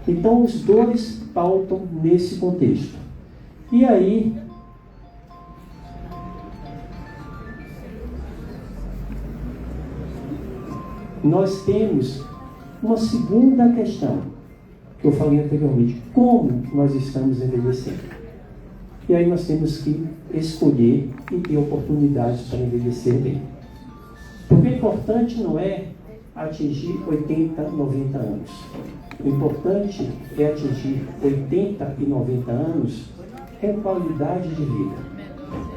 Então, os dois pautam nesse contexto. E aí, nós temos uma segunda questão, que eu falei anteriormente: como nós estamos envelhecendo? E aí nós temos que escolher e ter oportunidades para envelhecer bem. Porque o importante não é atingir 80, 90 anos. O importante é atingir 80 e 90 anos com qualidade de vida.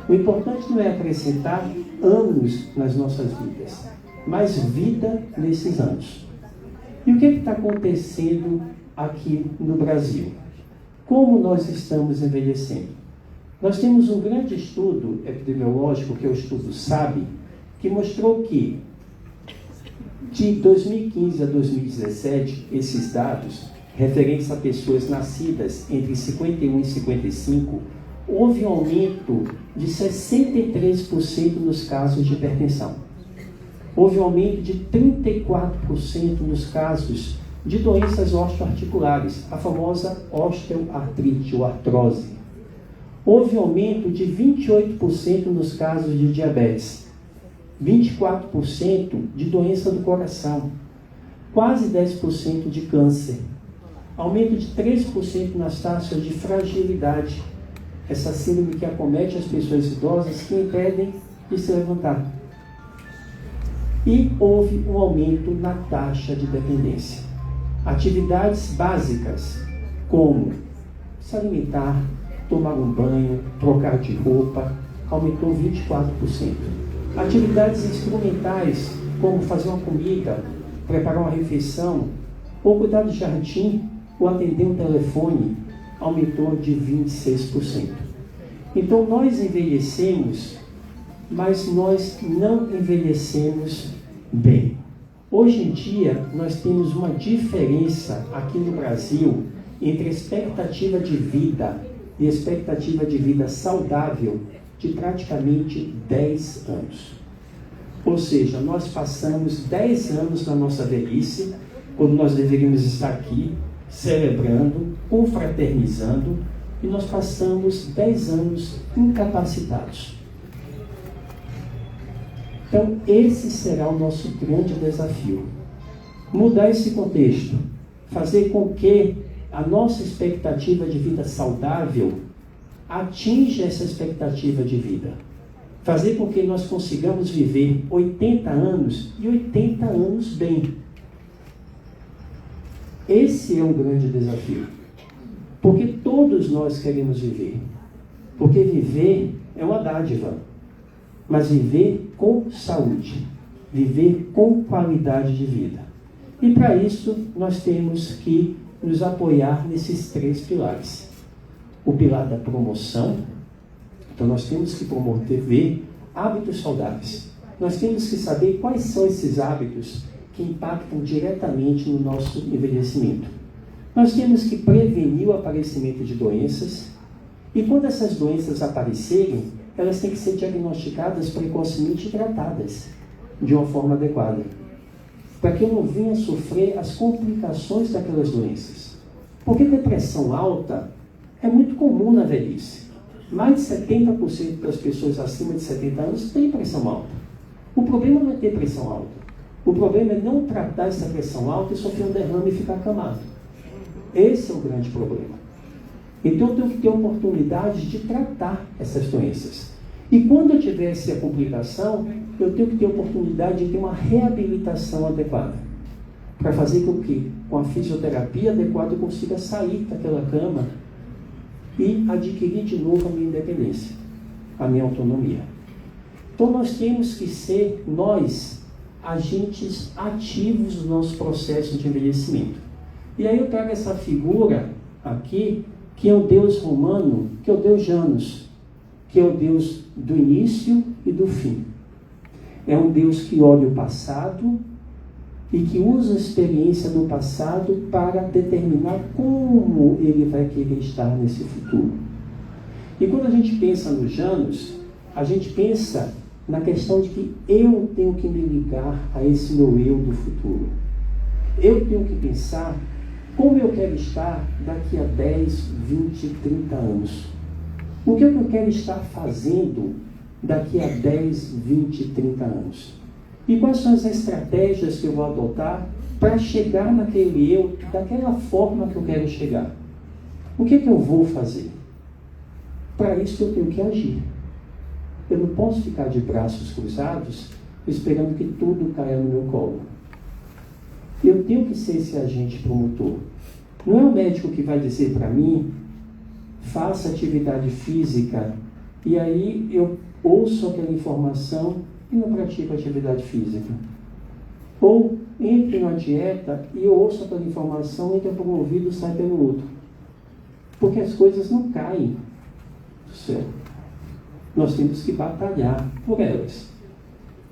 O importante não é acrescentar anos nas nossas vidas, mas vida nesses anos. E o que está acontecendo aqui no Brasil? Como nós estamos envelhecendo? Nós temos um grande estudo epidemiológico, que é o estudo SAB, que mostrou que de 2015 a 2017, esses dados, referentes a pessoas nascidas entre 51 e 55, houve um aumento de 63% nos casos de hipertensão. Houve um aumento de 34% nos casos de doenças osteoarticulares, a famosa osteoartrite ou artrose. Houve um aumento de 28% nos casos de diabetes, 24% de doença do coração, quase 10% de câncer, aumento de 3% nas taxas de fragilidade, essa síndrome que acomete as pessoas idosas que impedem de se levantar. E houve um aumento na taxa de dependência. Atividades básicas, como se alimentar, tomar um banho, trocar de roupa, aumentou 24%. Atividades instrumentais, como fazer uma comida, preparar uma refeição, ou cuidar do jardim, ou atender um telefone, aumentou de 26%. Então nós envelhecemos, mas nós não envelhecemos bem. Hoje em dia, nós temos uma diferença aqui no Brasil entre a expectativa de vida e expectativa de vida saudável de praticamente 10 anos. Ou seja, nós passamos 10 anos na nossa velhice, quando nós deveríamos estar aqui, celebrando, confraternizando, e nós passamos 10 anos incapacitados. Então, esse será o nosso grande desafio. Mudar esse contexto, fazer com que a nossa expectativa de vida saudável atinja essa expectativa de vida. Fazer com que nós consigamos viver 80 anos e 80 anos bem. Esse é um grande desafio. Porque todos nós queremos viver. Porque viver é uma dádiva. Mas viver com saúde. Viver com qualidade de vida. E para isso nós temos que nos apoiar nesses 3 pilares. O pilar da promoção. Então nós temos que promover hábitos saudáveis. Nós temos que saber quais são esses hábitos que impactam diretamente no nosso envelhecimento. Nós temos que prevenir o aparecimento de doenças, e quando essas doenças aparecerem, elas têm que ser diagnosticadas precocemente e tratadas de uma forma adequada, para que eu não venha sofrer as complicações daquelas doenças. Porque depressão alta é muito comum na velhice. Mais de 70% das pessoas acima de 70 anos têm pressão alta. O problema não é ter pressão alta. O problema é não tratar essa pressão alta e sofrer um derrame e ficar acamado. Esse é o grande problema. Então eu tenho que ter oportunidade de tratar essas doenças. E quando eu tiver essa complicação, eu tenho que ter oportunidade de ter uma reabilitação adequada. Para fazer com que, com a fisioterapia adequada, eu consiga sair daquela cama e adquirir de novo a minha independência, a minha autonomia. Então nós temos que ser, nós, agentes ativos do nosso processo de envelhecimento. E aí eu trago essa figura aqui, que é o Deus romano, que é o Deus Janus, que é o Deus do início e do fim. É um Deus que olha o passado e que usa a experiência do passado para determinar como ele vai querer estar nesse futuro. E quando a gente pensa no Janus, a gente pensa na questão de que eu tenho que me ligar a esse meu eu do futuro. Eu tenho que pensar como eu quero estar daqui a 10, 20, 30 anos? O que eu quero estar fazendo daqui a 10, 20, 30 anos? E quais são as estratégias que eu vou adotar para chegar naquele eu, daquela forma que eu quero chegar? O que eu vou fazer? Para isso eu tenho que agir. Eu não posso ficar de braços cruzados esperando que tudo caia no meu colo. Eu tenho que ser esse agente promotor. Não é o médico que vai dizer para mim, faça atividade física, e aí eu ouço aquela informação e não pratico atividade física. Ou entre na dieta e eu ouço aquela informação, entra por um ouvido e sai pelo outro. Porque as coisas não caem do céu. Nós temos que batalhar por elas.